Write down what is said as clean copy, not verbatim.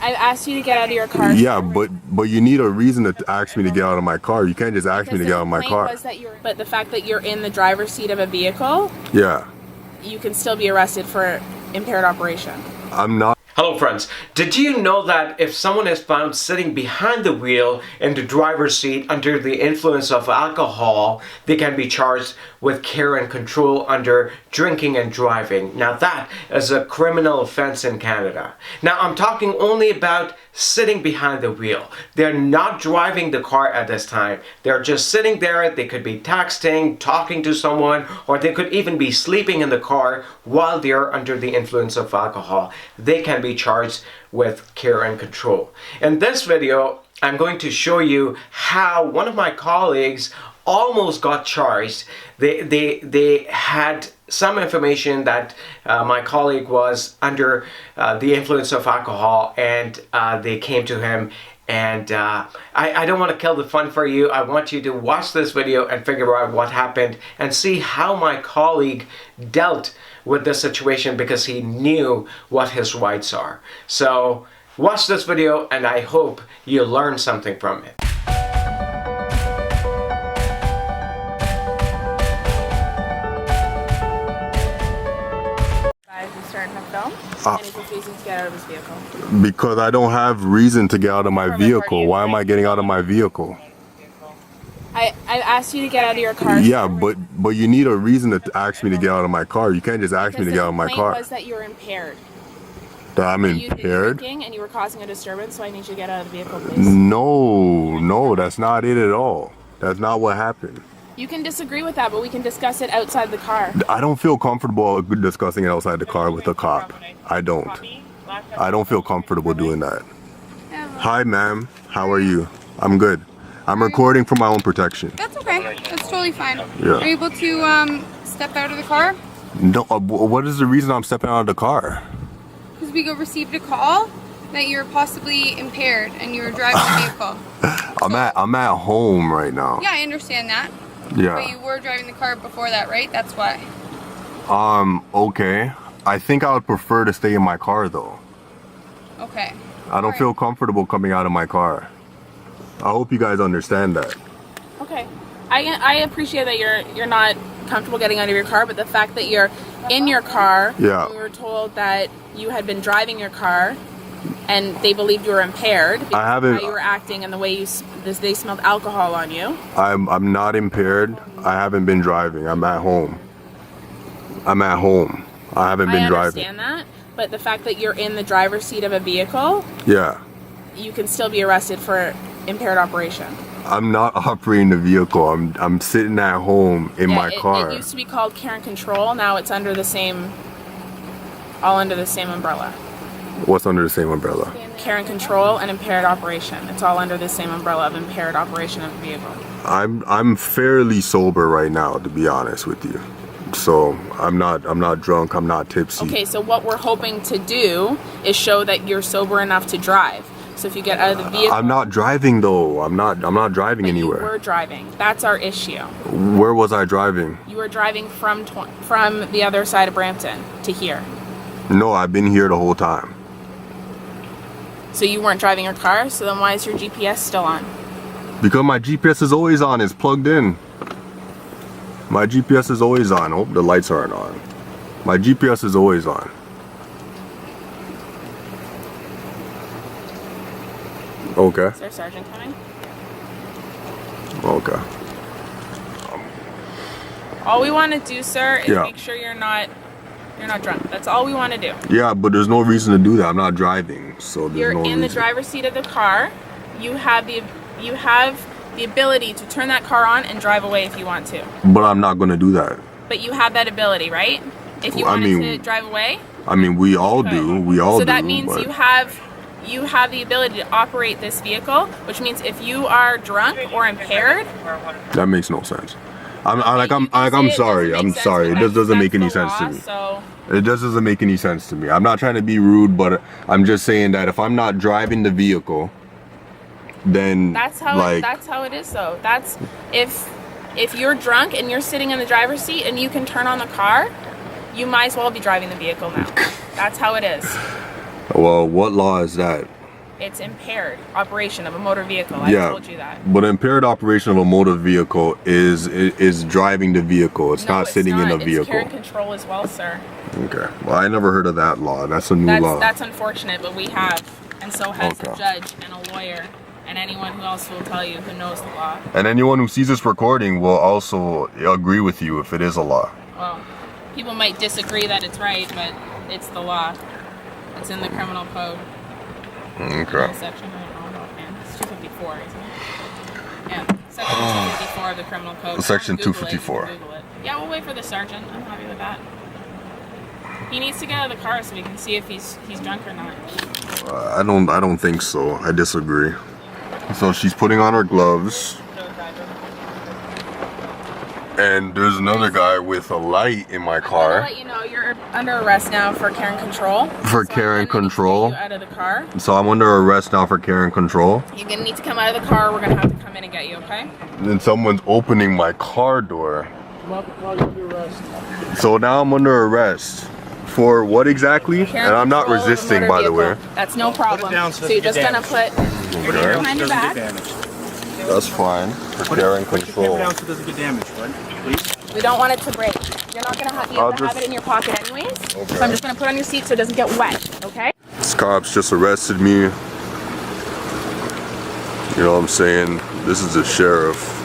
I've asked you to get out of your car. Yeah, but you need a reason to ask me to get out of my car. You can't just ask me to get out of my car. But the fact that you're in the driver's seat of a vehicle, yeah, you can still be arrested for impaired operation. I'm not. Hello friends, did you know that if someone is found sitting behind the wheel in the driver's seat under the influence of alcohol, they can be charged with care and control under drinking and driving. Now that is a criminal offense in Canada. Now I'm talking only about sitting behind the wheel. They're not driving the car at this time. They're just sitting there. They could be texting, talking to someone, or they could even be sleeping in the car while they're under the influence of alcohol. They can be charged with care and control. In this video, I'm going to show you how one of my colleagues almost got charged. They had some information that my colleague was under the influence of alcohol, and they came to him. And I don't want to kill the fun for you. I want you to watch this video and figure out what happened and see how my colleague dealt with this situation, because he knew what his rights are. So watch this video and I hope you learn something from it. And he's refusing to get out of his vehicle. Because I don't have reason to get out of my vehicle. Why am I getting out of my vehicle? I've asked you to get out of your car. Yeah, but you need a reason to ask me to get out of my car. You can't just ask me to get out of my car. The complaint was that you're impaired. That I'm You impaired? drinking and you were causing a disturbance, so I need you to get out of the vehicle, please. No, that's not it at all. That's not what happened. You can disagree with that, but we can discuss it outside the car. I don't feel comfortable discussing it outside the car with a cop. I don't feel comfortable doing that. Hi, ma'am. How are you? I'm good. I'm recording for my own protection. That's okay. That's totally fine. Yeah. Are you able to step out of the car? No. What is the reason I'm stepping out of the car? Because we received a call that you're possibly impaired and you're driving the vehicle. I'm at home right now. Yeah, I understand that. Yeah. But you were driving the car before that, right? That's why. Okay. I think I would prefer to stay in my car though. Okay. I don't feel comfortable coming out of my car. I hope you guys understand that. Okay. I appreciate that you're not comfortable getting out of your car, but the fact that you're in your car, yeah. We were told that you had been driving your car and they believed you were impaired because I haven't, of how you were acting and the way they smelled alcohol on you. I'm not impaired. I haven't been driving. I'm at home. I haven't been driving. I understand that, but the fact that you're in the driver's seat of a vehicle, yeah, you can still be arrested for impaired operation. I'm not operating the vehicle. I'm sitting at home in my car. It used to be called care and control. Now it's under the same, all under the same umbrella. What's under the same umbrella? Care and control and impaired operation. It's all under the same umbrella of impaired operation of the vehicle. I'm fairly sober right now, to be honest with you. So I'm not drunk. I'm not tipsy. Okay, so what we're hoping to do is show that you're sober enough to drive. So if you get out of the vehicle, I'm not driving though. I'm not driving anywhere. You were driving. That's our issue. Where was I driving? You were driving from the other side of Brampton to here. No, I've been here the whole time. So you weren't driving your car, so then why is your GPS still on? Because my GPS is always on, it's plugged in. My GPS is always on. Oh, the lights aren't on. My GPS is always on. Okay. Is there a sergeant coming? Okay. All we want to do, sir, is Yeah. make sure you're not drunk. That's all we want to do. Yeah, but there's no reason to do that. I'm not driving, so there's You're no in the reason. driver's seat of the car. You have the ability to turn that car on and drive away if you want to. But I'm not going to do that. But you have that ability, right? If you wanted to drive away. I mean, we all do. We all do. So that means you have the ability to operate this vehicle, which means if you are drunk or impaired. That makes no sense. I'm sorry. I'm sorry. It just doesn't make any sense to me. It just doesn't make any sense to me. I'm not trying to be rude, but I'm just saying that if I'm not driving the vehicle, then that's how it is though. That's if you're drunk and you're sitting in the driver's seat and you can turn on the car, you might as well be driving the vehicle now. That's how it is. Well, what law is that? It's impaired operation of a motor vehicle. I told you that. But impaired operation of a motor vehicle is driving the vehicle. It's not sitting in a vehicle. It's care and control as well, sir. Okay. Well, I never heard of that law. That's a new law. That's unfortunate, but we have, and so has a judge and a lawyer and anyone who else will tell you who knows the law. And anyone who sees this recording will also agree with you if it is a law. Well, people might disagree that it's right, but it's the law. It's in the criminal code. Okay. Section, I don't know offhand. It's 254, isn't it? Yeah, section 254 of the criminal code. Section Google 254. Google it. Yeah, we'll wait for the sergeant. I'm happy with that. He needs to get out of the car so we can see if he's drunk or not. I don't think so. I disagree. So she's putting on her gloves. And there's another guy with a light in my car. I'm gonna let you know you're under arrest now for care and control. For care and control. Get you out of the car. So I'm under arrest now for care and control. You're gonna need to come out of the car. We're gonna have to come in and get you, okay? And someone's opening my car door. So now I'm under arrest. For what exactly? And I'm not resisting, by the way. That's no problem. So you're just gonna put your hand behind your back. That's fine. For care and control. Down so it doesn't get damaged, right? Please. We don't want it to break. You're not gonna have, have it in your pocket anyways. Okay. So I'm just gonna put it on your seat so it doesn't get wet, okay? This cops just arrested me. You know what I'm saying? This is the sheriff.